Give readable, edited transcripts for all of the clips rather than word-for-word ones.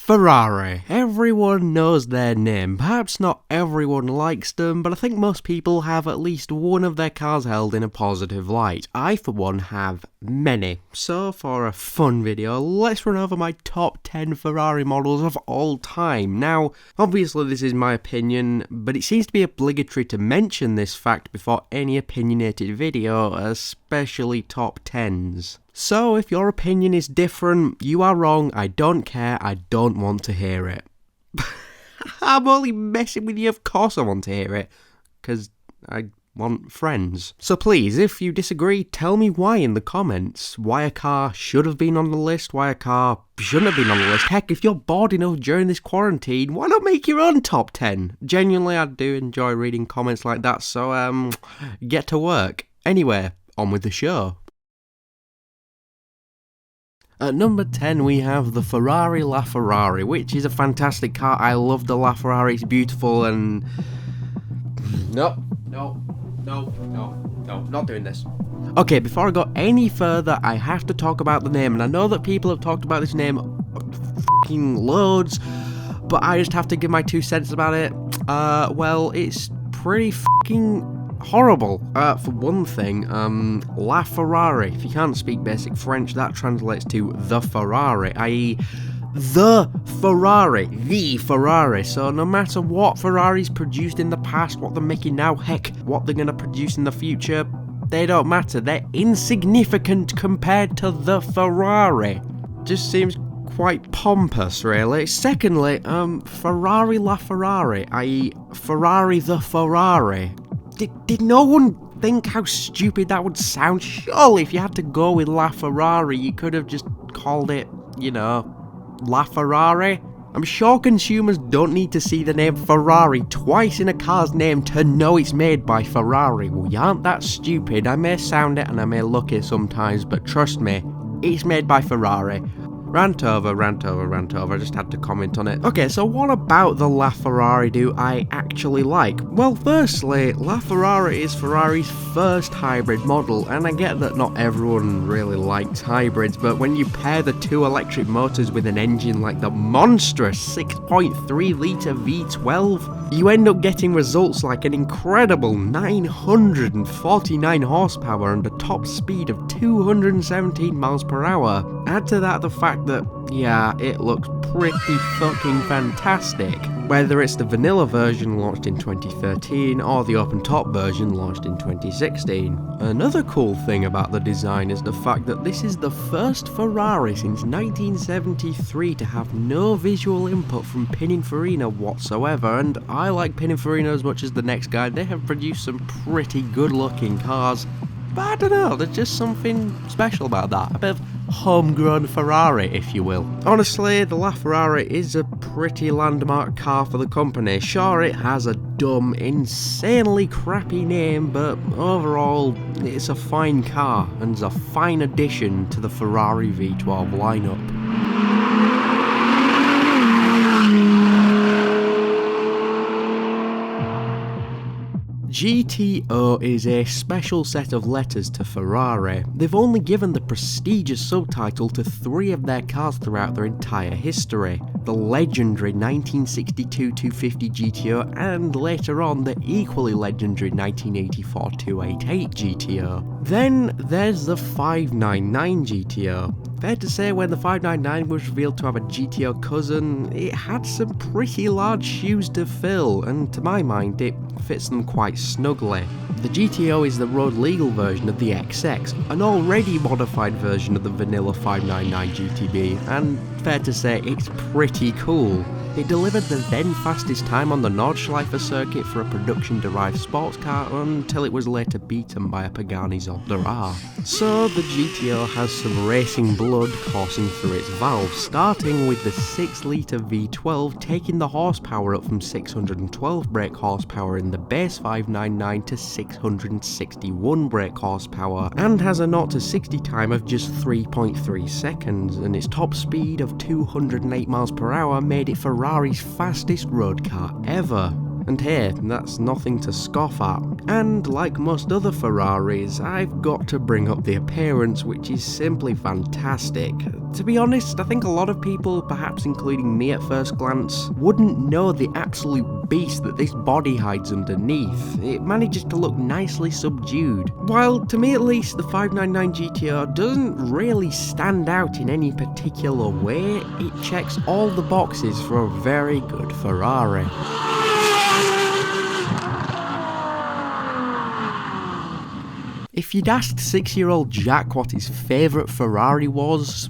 Ferrari. Everyone knows their name. Perhaps not everyone likes them, but I think most people have at least one of their cars held in a positive light. I, for one, have many. So, for a fun video, let's run over my top 10 Ferrari models of all time. Now, obviously this is my opinion, but it seems to be obligatory to mention this fact before any opinionated video, especially top 10s. So, if your opinion is different, you are wrong, I don't care, I don't want to hear it. I'm only messing with you, of course I want to hear it, because I want friends. So please, if you disagree, tell me why in the comments. Why a car should have been on the list, why a car shouldn't have been on the list. Heck, if you're bored enough during this quarantine, why not make your own top 10? Genuinely, I do enjoy reading comments like that, so get to work. Anyway, on with the show. At number 10 we have the Ferrari LaFerrari, which is a fantastic car. I love the LaFerrari, it's beautiful and... No, not doing this. Okay, before I go any further, I have to talk about the name, and I know that people have talked about this name f***ing loads, but I just have to give my 2 cents about it. Well, it's pretty f***ing horrible. For one thing, LaFerrari, if you can't speak basic French, that translates to the Ferrari, i.e. the Ferrari. So no matter what Ferrari's produced in the past, what they're making now, heck, what they're gonna produce in the future, they don't matter. They're insignificant compared to the Ferrari. Just seems quite pompous, really. Secondly, Ferrari LaFerrari, i.e. Ferrari the Ferrari. Did no one think how stupid that would sound? Surely if you had to go with LaFerrari, you could have just called it, you know, LaFerrari. I'm sure consumers don't need to see the name Ferrari twice in a car's name to know it's made by Ferrari. Well, you aren't that stupid. I may sound it and I may look it sometimes, but trust me, it's made by Ferrari. Rant over, I just had to comment on it. Okay, so what about the LaFerrari do I actually like? Well, firstly, LaFerrari is Ferrari's first hybrid model, and I get that not everyone really likes hybrids, but when you pair the 2 electric motors with an engine like the monstrous 6.3 litre V12, you end up getting results like an incredible 949 horsepower and a top speed of 217 miles per hour. Add to that the fact that, yeah, it looks pretty fucking fantastic. Whether it's the vanilla version launched in 2013 or the open top version launched in 2016. Another cool thing about the design is the fact that this is the first Ferrari since 1973 to have no visual input from Pininfarina whatsoever, and I like Pininfarina as much as the next guy. They have produced some pretty good looking cars, but I don't know, there's just something special about that. A bit of homegrown Ferrari, if you will. Honestly, the LaFerrari is a pretty landmark car for the company. Sure, it has a dumb, insanely crappy name, but overall, it's a fine car and is a fine addition to the Ferrari V12 lineup. GTO is a special set of letters to Ferrari. They've only given the prestigious subtitle to 3 of their cars throughout their entire history. The legendary 1962 250 GTO and later on the equally legendary 1984 288 GTO. Then there's the 599 GTO. Fair to say when the 599 was revealed to have a GTO cousin, it had some pretty large shoes to fill, and to my mind it fits them quite snugly. The GTO is the road legal version of the XX, an already modified version of the vanilla 599 GTB, and fair to say it's pretty cool. It delivered the then fastest time on the Nordschleife circuit for a production-derived sports car until it was later beaten by a Pagani Zonda R. So the GTO has some racing blood coursing through its valves, starting with the 6-litre V12 taking the horsepower up from 612 brake horsepower in the base 599 to 661 brake horsepower, and has a 0 to 60 time of just 3.3 seconds, and its top speed of 208 miles per hour made it Ferrari's fastest road car ever. And hey, that's nothing to scoff at. And like most other Ferraris, I've got to bring up the appearance, which is simply fantastic. To be honest, I think a lot of people, perhaps including me at first glance, wouldn't know the absolute beast that this body hides underneath. It manages to look nicely subdued. While, to me at least, the 599 GTR doesn't really stand out in any particular way, it checks all the boxes for a very good Ferrari. If you'd asked 6-year-old Jack what his favourite Ferrari was,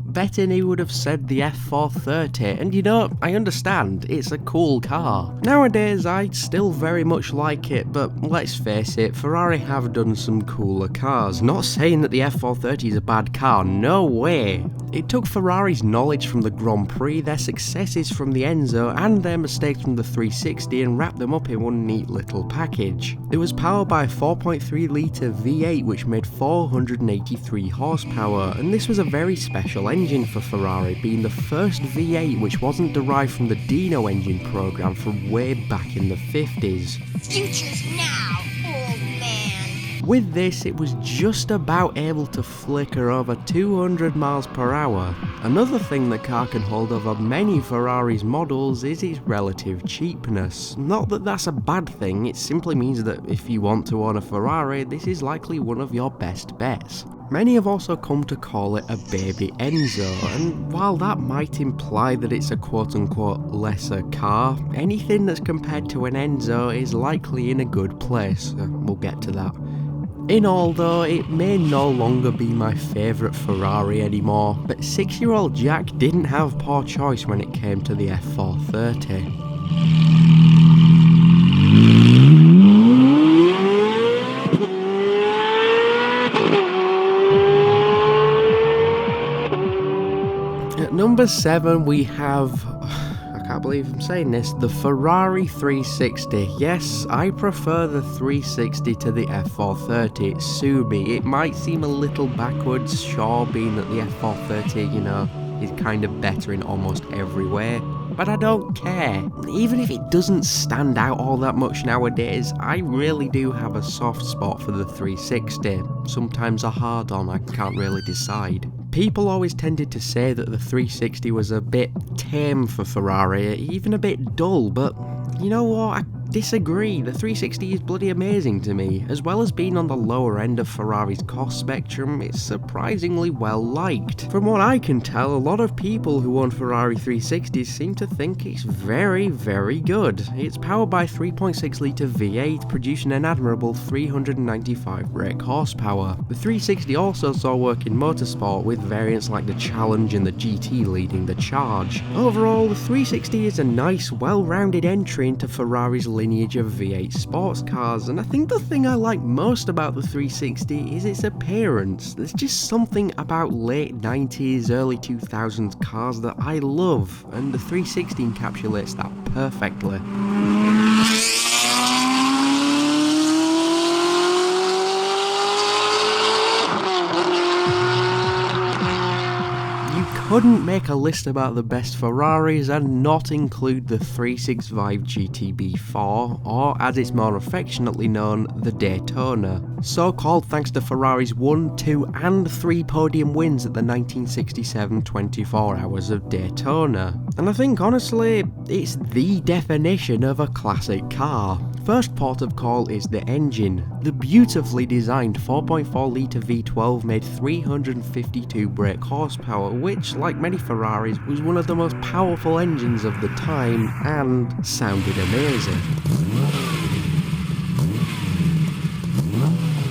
betting he would have said the F430, and you know, I understand, it's a cool car. Nowadays, I still very much like it, but let's face it, Ferrari have done some cooler cars. Not saying that the F430 is a bad car, no way. It took Ferrari's knowledge from the Grand Prix, their successes from the Enzo, and their mistakes from the 360 and wrapped them up in one neat little package. It was powered by a 4.3 litre V8 which made 483 horsepower, and this was a very special engine for Ferrari, being the first V8 which wasn't derived from the Dino engine program from way back in the 50s. Future's now, old man. With this, it was just about able to flicker over 200 miles per hour. Another thing the car can hold over many Ferrari's models is its relative cheapness. Not that that's a bad thing, it simply means that if you want to own a Ferrari, this is likely one of your best bets. Many have also come to call it a baby Enzo, and while that might imply that it's a quote-unquote lesser car, anything that's compared to an Enzo is likely in a good place. We'll get to that. In all though, it may no longer be my favourite Ferrari anymore, but 6-year-old Jack didn't have poor choice when it came to the F430. At number 7 we have, I can't believe I'm saying this, the Ferrari 360. Yes, I prefer the 360 to the F430, sue me. It might seem a little backwards, sure, being that the F430, you know, is kind of better in almost every way, but I don't care. Even if it doesn't stand out all that much nowadays, I really do have a soft spot for the 360. Sometimes a hard on, I can't really decide. People always tended to say that the 360 was a bit tame for Ferrari, even a bit dull, but you know what, I disagree. The 360 is bloody amazing to me. As well as being on the lower end of Ferrari's cost spectrum, it's surprisingly well liked. From what I can tell, a lot of people who own Ferrari 360s seem to think it's very, very good. It's powered by 3.6 litre V8, producing an admirable 395 brake horsepower. The 360 also saw work in motorsport, with variants like the Challenge and the GT leading the charge. Overall, the 360 is a nice, well-rounded entry into Ferrari's lineage of V8 sports cars, and I think the thing I like most about the 360 is its appearance. There's just something about late 90s, early 2000s cars that I love, and the 360 encapsulates that perfectly. Couldn't make a list about the best Ferraris and not include the 365 GTB4, or as it's more affectionately known, the Daytona. So called thanks to Ferrari's 1, 2 and 3 podium wins at the 1967 24 Hours of Daytona. And I think honestly, it's the definition of a classic car. First port of call is the engine. The beautifully designed 4.4 litre V12 made 352 brake horsepower, which, like many Ferraris, was one of the most powerful engines of the time and sounded amazing.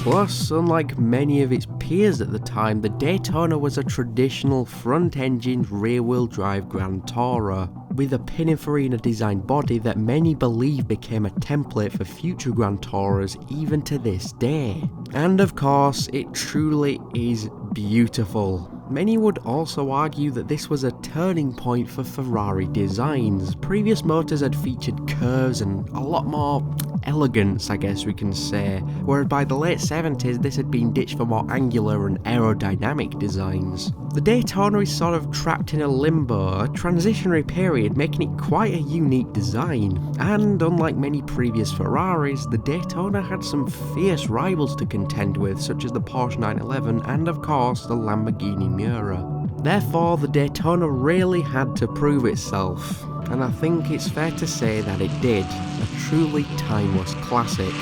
Plus, unlike many of its peers at the time, the Daytona was a traditional front-engined rear-wheel drive Grand Tourer, with a Pininfarina designed body that many believe became a template for future Grand Tourers even to this day. And of course, it truly is beautiful. Many would also argue that this was a turning point for Ferrari designs. Previous motors had featured curves and a lot more elegance, I guess we can say, whereas by the late 70s this had been ditched for more angular and aerodynamic designs. The Daytona is sort of trapped in a limbo, a transitionary period, making it quite a unique design, and unlike many previous Ferraris, the Daytona had some fierce rivals to contend with, such as the Porsche 911 and of course the Lamborghini Miura. Therefore, the Daytona really had to prove itself, and I think it's fair to say that it did, a truly timeless classic.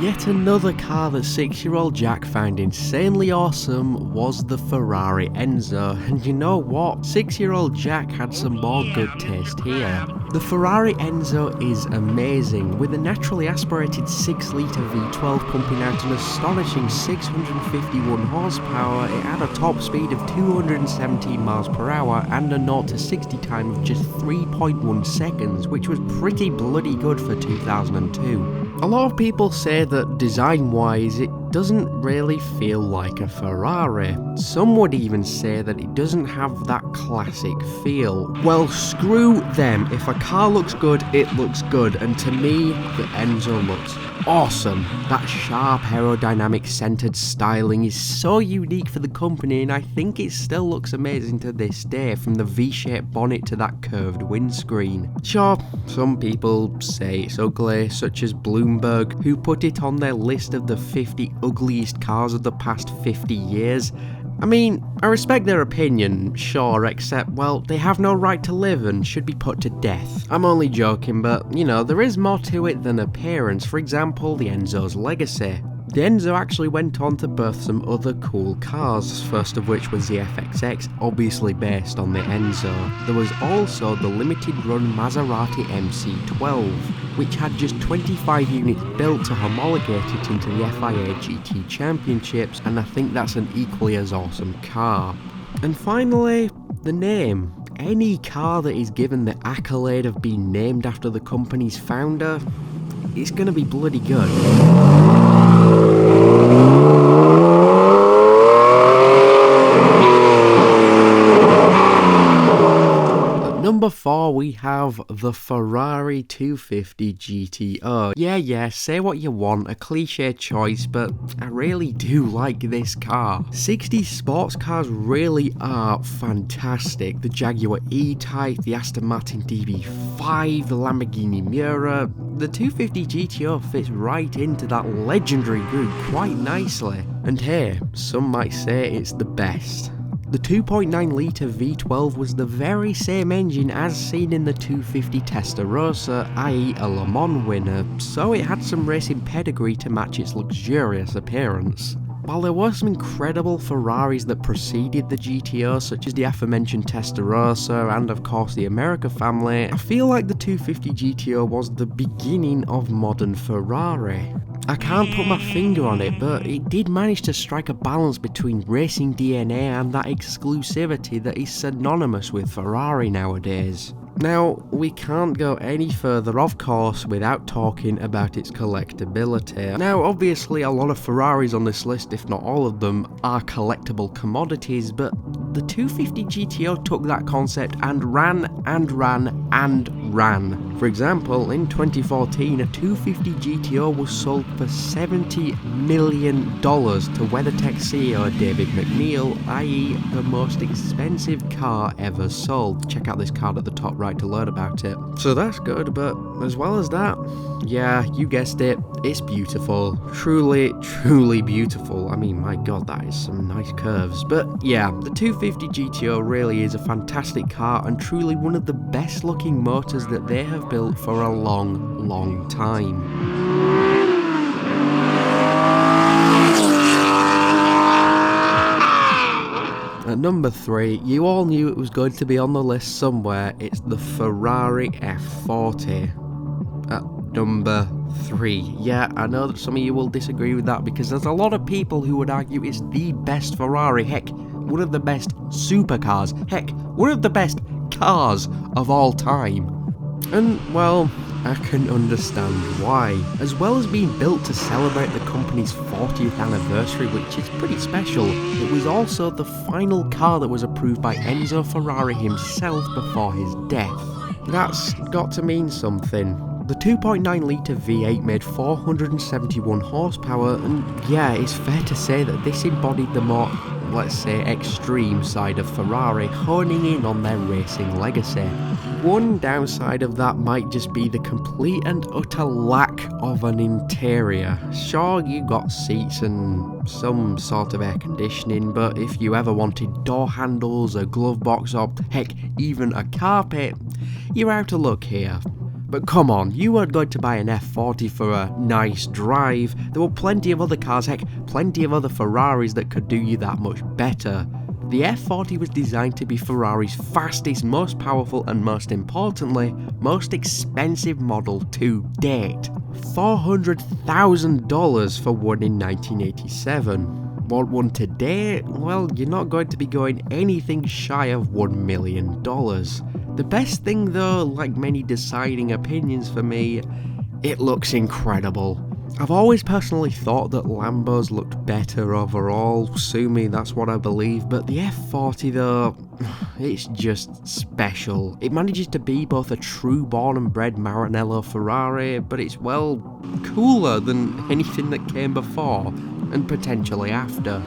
Yet another car that 6-year-old Jack found insanely awesome was the Ferrari Enzo, and you know what? 6-year-old Jack had some more good taste here. The Ferrari Enzo is amazing, with a naturally aspirated 6-litre V12 pumping out an astonishing 651 horsepower. It had a top speed of 217 miles per hour and a 0 to 60 time of just 3.1 seconds, which was pretty bloody good for 2002. A lot of people say that design-wise it doesn't really feel like a Ferrari. Some would even say that it doesn't have that classic feel. Well, screw them. If a car looks good, it looks good, and to me, the Enzo looks awesome. That sharp aerodynamic centered styling is so unique for the company, and I think it still looks amazing to this day, from the V-shaped bonnet to that curved windscreen. Sure, some people say it's ugly, such as Bloomberg, who put it on their list of the 50 ugliest cars of the past 50 years. I mean, I respect their opinion, sure, except, well, they have no right to live and should be put to death. I'm only joking, but, you know, there is more to it than appearance. For example, the Enzo's legacy. The Enzo actually went on to birth some other cool cars, first of which was the FXX, obviously based on the Enzo. There was also the limited run Maserati MC12, which had just 25 units built to homologate it into the FIA GT Championships, and I think that's an equally as awesome car. And finally, the name. Any car that is given the accolade of being named after the company's founder, it's gonna be bloody good. Number 4, we have the Ferrari 250 GTO. Yeah, say what you want, a cliche choice, but I really do like this car. 60s sports cars really are fantastic. The Jaguar E-Type, the Aston Martin DB5, the Lamborghini Miura. The 250 GTO fits right into that legendary group quite nicely. And hey, some might say it's the best. The 2.9 litre V12 was the very same engine as seen in the 250 Testarossa, i.e. a Le Mans winner, so it had some racing pedigree to match its luxurious appearance. While there were some incredible Ferraris that preceded the GTO, such as the aforementioned Testarossa and of course the America family, I feel like the 250 GTO was the beginning of modern Ferrari. I can't put my finger on it, but it did manage to strike a balance between racing DNA and that exclusivity that is synonymous with Ferrari nowadays. Now, we can't go any further, of course, without talking about its collectability. Now, obviously, a lot of Ferraris on this list, if not all of them, are collectible commodities, but the 250 GTO took that concept and ran and ran and ran. For example, in 2014, a 250 GTO was sold for $70 million to WeatherTech CEO David McNeil, i.e. the most expensive car ever sold. Check out this card at the top right to learn about it. So that's good, but as well as that, yeah, you guessed it, it's beautiful. Truly, truly beautiful. I mean, my god, that is some nice curves. But yeah, the 250 GTO really is a fantastic car and truly one of the best looking motors that they have built for a long, long time. At number 3, you all knew it was going to be on the list somewhere, it's the Ferrari F40. At number 3. Yeah, I know that some of you will disagree with that because there's a lot of people who would argue it's the best Ferrari, heck, one of the best supercars, heck, one of the best cars of all time. And, well, I can understand why. As well as being built to celebrate the company's 40th anniversary, which is pretty special, it was also the final car that was approved by Enzo Ferrari himself before his death. That's got to mean something. The 2.9 litre V8 made 471 horsepower, and yeah, it's fair to say that this embodied the more, let's say, extreme side of Ferrari, honing in on their racing legacy. One downside of that might just be the complete and utter lack of an interior. Sure, you got seats and some sort of air conditioning, but if you ever wanted door handles, a glove box, or heck, even a carpet, you're out of luck here. But come on, you weren't going to buy an F40 for a nice drive. There were plenty of other cars, heck, plenty of other Ferraris that could do you that much better. The F40 was designed to be Ferrari's fastest, most powerful, and most importantly, most expensive model to date. $400,000 for one in 1987. Want one today? Well, you're not going to be going anything shy of $1 million. The best thing though, like many deciding opinions for me, it looks incredible. I've always personally thought that Lambos looked better overall, sue me, that's what I believe, but the F40 though, it's just special. It manages to be both a true born and bred Maranello Ferrari, but it's, well, cooler than anything that came before, and potentially after.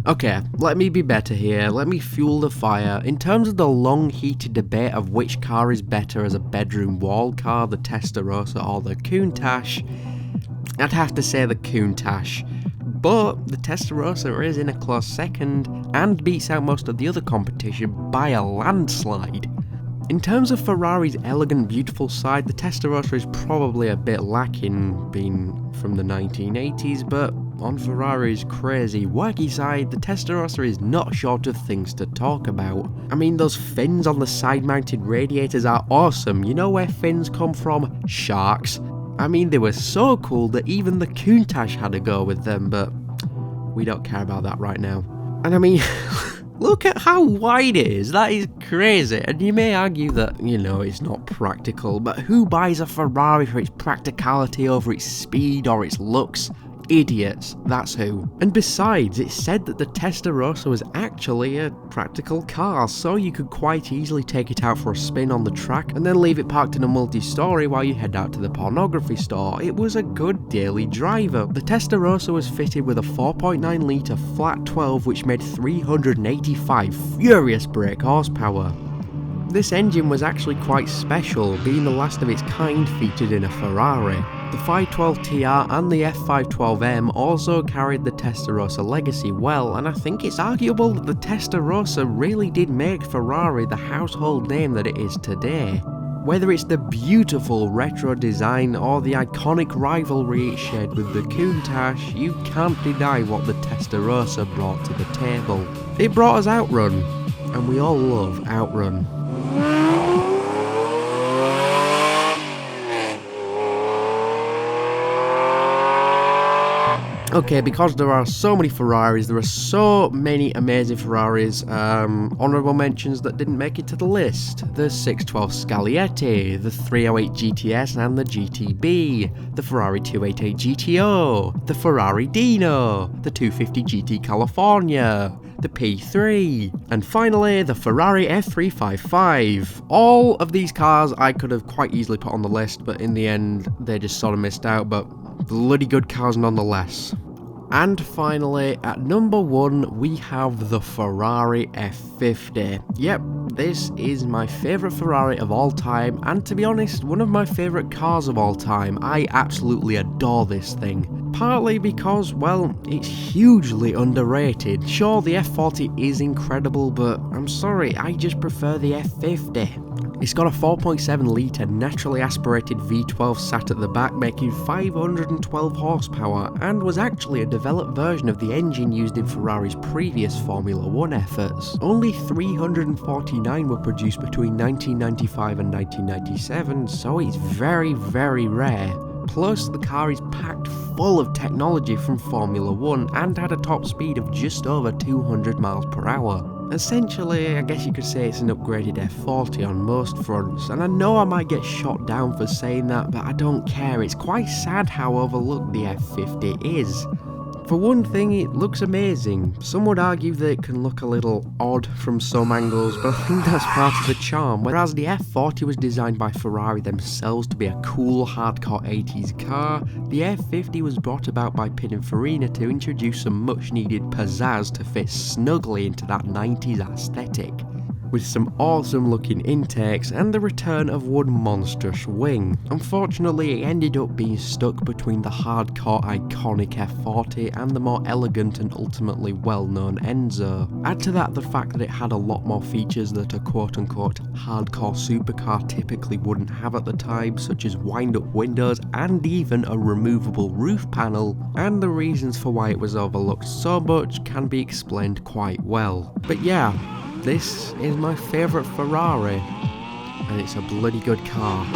Okay, let me be better here, let me fuel the fire. In terms of the long heated debate of which car is better as a bedroom wall car, the Testarossa or the Countach, I'd have to say the Countach. But the Testarossa is in a close second and beats out most of the other competition by a landslide. In terms of Ferrari's elegant, beautiful side, the Testarossa is probably a bit lacking, being from the 1980s, but on Ferrari's crazy, wacky side, the Testarossa is not short of things to talk about. I mean, those fins on the side-mounted radiators are awesome. You know where fins come from? Sharks. I mean, they were so cool that even the Countach had a go with them, but we don't care about that right now. And I mean, look at how wide it is, that is crazy. And you may argue that, you know, it's not practical, but who buys a Ferrari for its practicality over its speed or its looks? Idiots, that's who. And besides, it's said that the Testarossa was actually a practical car, so you could quite easily take it out for a spin on the track and then leave it parked in a multi-story while you head out to the pornography store. It was a good daily driver. The Testarossa was fitted with a 4.9 litre flat 12 which made 385 furious brake horsepower. This engine was actually quite special, being the last of its kind featured in a Ferrari. The 512TR and the F512M also carried the Testarossa legacy well, and I think it's arguable that the Testarossa really did make Ferrari the household name that it is today. Whether it's the beautiful retro design or the iconic rivalry it shared with the Countach, you can't deny what the Testarossa brought to the table. It brought us Outrun, and we all love Outrun. Okay, because there are so many Ferraris, there are so many amazing Ferraris, honourable mentions that didn't make it to the list. The 612 Scaglietti, the 308 GTS and the GTB, the Ferrari 288 GTO, the Ferrari Dino, the 250 GT California, the P3, and finally the Ferrari F355. All of these cars I could have quite easily put on the list, but in the end they just sort of missed out, but bloody good cars nonetheless. And finally, at number 1, we have the Ferrari F50. Yep, this is my favourite Ferrari of all time, and to be honest, one of my favourite cars of all time. I absolutely adore this thing. Partly because, well, it's hugely underrated. Sure, the F40 is incredible, but I'm sorry, I just prefer the F50. It's got a 4.7 litre naturally aspirated V12 sat at the back, making 512 horsepower, and was actually a developed version of the engine used in Ferrari's previous Formula 1 efforts. Only 349 were produced between 1995 and 1997, so it's very, very rare. Plus, the car is packed full of technology from Formula 1 and had a top speed of just over 200 miles per hour. Essentially, I guess you could say it's an upgraded F40 on most fronts, and I know I might get shot down for saying that, but I don't care. It's quite sad how overlooked the F50 is. For one thing, it looks amazing. Some would argue that it can look a little odd from some angles, but I think that's part of the charm. Whereas the F40 was designed by Ferrari themselves to be a cool, hardcore 80s car, the F50 was brought about by Pininfarina to introduce some much needed pizzazz to fit snugly into that 90s aesthetic, with some awesome looking intakes and the return of one monstrous wing. Unfortunately, it ended up being stuck between the hardcore iconic F40 and the more elegant and ultimately well-known Enzo. Add to that the fact that it had a lot more features that a quote-unquote hardcore supercar typically wouldn't have at the time, such as wind-up windows and even a removable roof panel, and the reasons for why it was overlooked so much can be explained quite well. But yeah, this is my favourite Ferrari, and it's a bloody good car.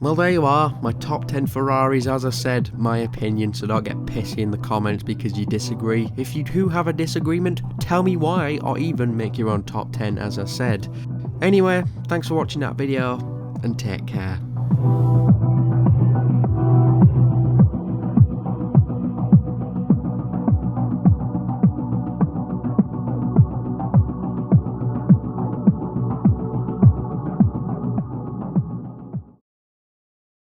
Well, there you are, my top 10 Ferraris. As I said, my opinion, so don't get pissy in the comments because you disagree. If you do have a disagreement, tell me why, or even make your own top 10 as I said. Anyway, thanks for watching that video, and take care.